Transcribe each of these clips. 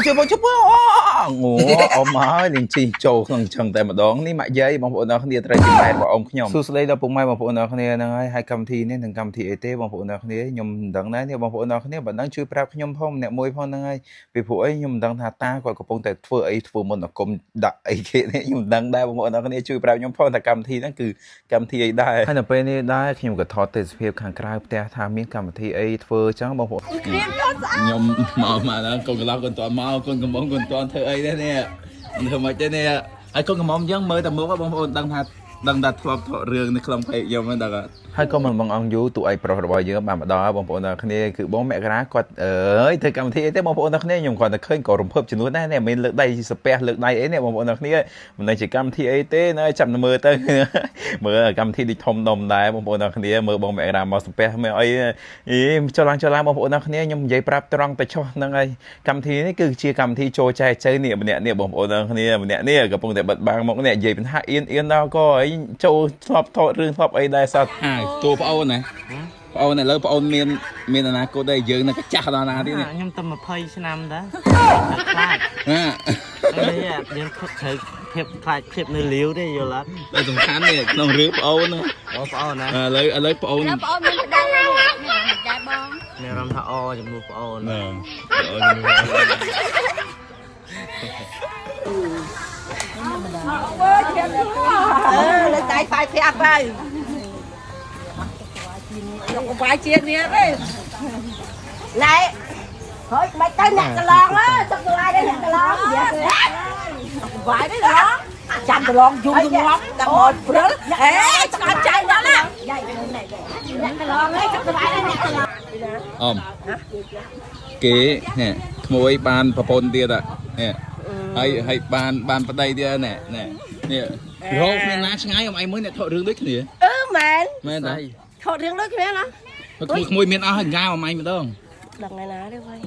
chưa bao chưa bao ngủ ông mới liền chi trâu thằng chồng tại mà đón ní mại giấy bằng phụ nó không đi tới chừng này bảo ông nhom su đây đâu bụng mai bằng phụ nó không đi năng hai cầm thi nên thằng cầm thi tế bằng phụ nó không đi nhom đằng đấy thì bằng phụ nó không đi bạn đang chui prap nhom phong nè môi phong năng ai vì phụ ấy nhom đằng thà ta gọi của bôngแต่ធ្វើអីធ្វើមុនអកុំដាក់អីគេនេះខ្ញុំដឹងដែរបងប្អូនអរគ្នាជួយប្រាប់ខ្ញុំផងថាកម្មវិធីហ្នឹងគឺកម្មវិធីអីដែរហើយនៅពេលនេះដែរខ្ញុំក៏ថតទេសភាពខាងក្រៅផ្ទះថាមានកម្មវិធីអីធ្វើអញ្ចឹងបងប្អូនខ្ញុំមកដល់កូនកន្លងកូនតមកកូនកំងកូនតធ្វើអីដែរនេះធ្វើមិនទេនេះហើយកូនកំងអញ្ចឹងមើលតែមុខបងប្អូនដឹងថាធ្លាប់ថតរឿងនៅក្នុងពេកខ្ញុំហ្នឹងដឹងហើយក៏មិនបងអង្គយូទូឯប្រុសរបស់យើងបានមកដល់បងប្អូនគ្នាគឺបងមករាគាត់អើយធ្វើកម្មវិធីអីទេបងប្អូនគ្នាខ្ញុំគាត់តែឃើញក៏រំភើបចំនួនដែរនេះមិនលើកដៃសាពះលើកដៃអីនេះបងប្អូនគ្នាមិនដឹងជាកម្មវិធីអីទេនៅចាំមើលទៅមើលកម្មវិធីដូចធំដុំដែរបងប្អូនគ្នាមើលបងមករាមកសាពះមើលអីចុះឡើងបងប្អូនគ្នាខ្ញុំនិយាយប្រាប់ត្រង់ទៅចុះហ្នឹងហើយកម្មវិធីនេះគឺជាកម្មវិធីចូលចែកចៅនេះម្នាក់នេះបងប្អូនគ្នាម្នាក់នេះកំពុងតែបិទបាំងមកនេះនិយាយបញ្ហាអៀនដល់ក៏អីចូលធ្លាប់ថតរឿងធ្លាប់អីដែរសោះហើយតួប្អូនណាប្អូនឥឡូវប្អូនមានអនាគតដែរយើងនៅចាស់ដល់ណាទៀតនេះខ្ញុំតែ20ឆ្នាំដែរខ្លាចហើយយើងត្រូវភាពខ្លាចភាពនៅលាវទេយល់អត់តែសំខាន់នេះក្នុងរឿងប្អូនណាប្អូនណាឥឡូវប្អូនមានប្តីដែរបងមានអារម្មណ៍ថាចំនួនប្អូនលើដៃផាយភ័ក្រទៅយកវាយជាតិនេះទេណែហើយមិនទៅអ្នកកន្លងទឹកវាយទៅអ្នកកន្លងវាយទៅឡងចាំកន្លងយំងាប់ដល់មកព្រិលអេឆ្កាត់ចៃដល់ណាអ្នកកន្លងហើយទឹកវាយទៅអ្នកកន្លងអមគេនេះក្មួយបានប្រពន្ធទៀតនេះហើយបានប្តីទៀតនេះរោគមានណាឆ្ងាយអមអីមួយអ្នកថតរឿងដូចគ្នាមែនតែថតរឿងដូចគ្នាណាក្មួយមានអស់ហើយងាវអមអីម្ដងដឹងឯណាទេវិញ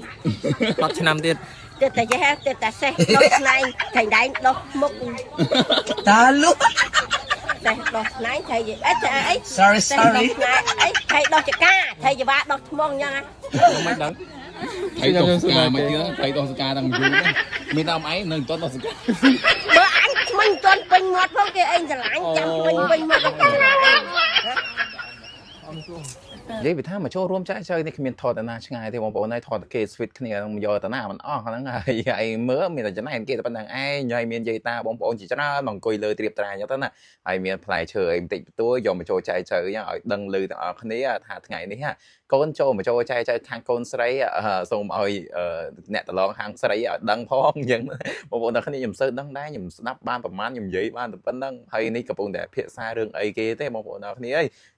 10ឆ្នាំទៀតតែយេតែសេះដោះស្នែងថៃដែងដោះមុខតើលុះសេះដោះស្នែងថៃអី sorry អីថៃដោះចកាថៃចវាដោះថ្មងអញ្ចឹងមិនដឹងថៃដោះសកាមកទៀតថៃដោះសកាដល់យូរមានតែអមអីនៅមិនទាន់ដោះសកាបើអញថ្មិញទាន់ពេញមាត់ផងគេអីស្រឡាញ់ចាំថ្មិញពេញមាត់ទៅនិយាយពីថាមកចូលរួមចែកចៅនេះគ្មានថតតាណាឆ្ងាយទេបងប្អូនហើយថតគេ switch គ្នាយកតាណាមិនអស់ហ្នឹងហើយមើលមានតែចំណែនគេតែប៉ុណ្្នឹងឯងហើយមានយាយតាបងប្អូនជាច្រើនមកអង្គុយលើត្រៀបត្រាអញ្ចឹងទៅណាហើយមានផ្លែឈើអីបន្តិចបន្តួចយកមកចូលចែកចៅអញ្ចឹងឲ្យដឹងឮទាំងអស់គ្នាថាថ្ងៃនេះកូនចូលមកចូលចែកចៅខាងកូនស្រីសូមឲ្យអ្នកតឡងខាងស្រីឲ្យដឹងផងអញ្ចឹងបងប្អូនទាំងគ្នាខ្ញុំសូវដឹងដែរខ្ញុំស្ដាប់បានប្រហែលខ្ញុំនិយាយបានតែប៉ុណ្្នឹងហើយនេះកំពុងតែភាសារឿងអីគេទេបងប្អូនទាំងគ្នា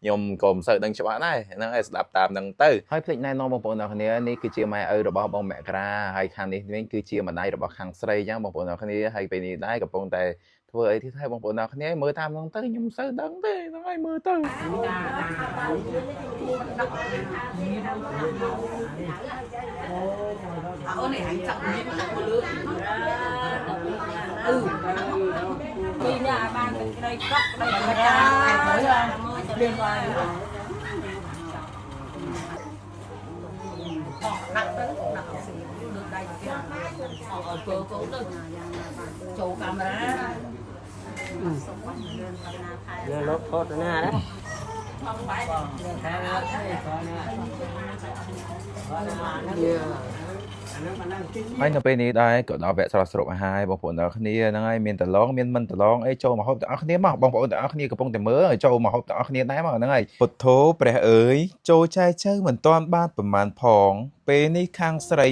ខ្ញុំក៏មិនសូវដឹងច្បាស់ដែរហ្នឹងហើយស្ដាប់តាមហ្នឹងទៅហើយភ្លេចណែនាំបងប្អូនទាំងគ្នានេះគឺជាម៉ែឪរបស់បងមករាហើយខាងនេះវិញគឺជាម្ដាយរបស់ខាងស្រីអញ្ចឹងបងប្អូនទាំងគ្នាហើយពេលនេះដែរកំពុងតែធ្វើអីទៀតហើយបងប្អូនទាំងគ្នាមើលតាមហ្នឹងទៅខ្ញុំមិនសូវដឹងទេហ្នឹងហើយមើលទៅអូននេះអញចាប់មានដាក់មកលើពីនេះបានទៅក្រីកក់ក្រីកាហើយរៀនបានដាក់ទៅដាក់អស៊ីលើដៃទៅទៀតអត់កោទៅចូលកាមេរ៉ាលើលោកថតណាដែរបងបាយខាងអត់ទេគាត់ណាហើយនៅពេលនេះដែរក៏ដល់វគ្គស្រស់ស្រូបអាហារបងប្អូនទាំងគ្នាហ្នឹងហើយមានតឡងមានមិនតឡងអីចូលមកហូបទាំងអស់គ្នាមកបងប្អូនទាំងអស់គ្នាកំពុងតែមើលចូលមកហូបទាំងអស់គ្នាដែរមកហ្នឹងហើយពុទ្ធោព្រះអើយចូលចែកចៅមិនតាន់បានប្រមាណផងពេលនេះខាងស្រី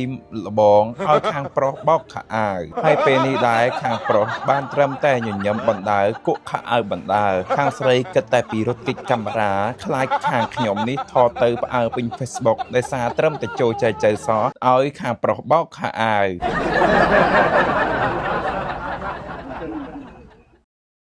លបងឲ្យខាងប្រុសបោកខោអាវហើយពេលនេះដែរខាងប្រុសបានត្រឹមតែញញឹមបណ្ដើគក់ខោអាវបណ្ដើខាងស្រីគិតតែពីរត់គេចកាមេរ៉ាខ្លាចខាងខ្ញុំនេះថតទៅផ្អើពេញ Facebook ដោយសារត្រឹមតែចូលចែកចៅសោះឲ្យខាងប្រុសបោកខោអាវ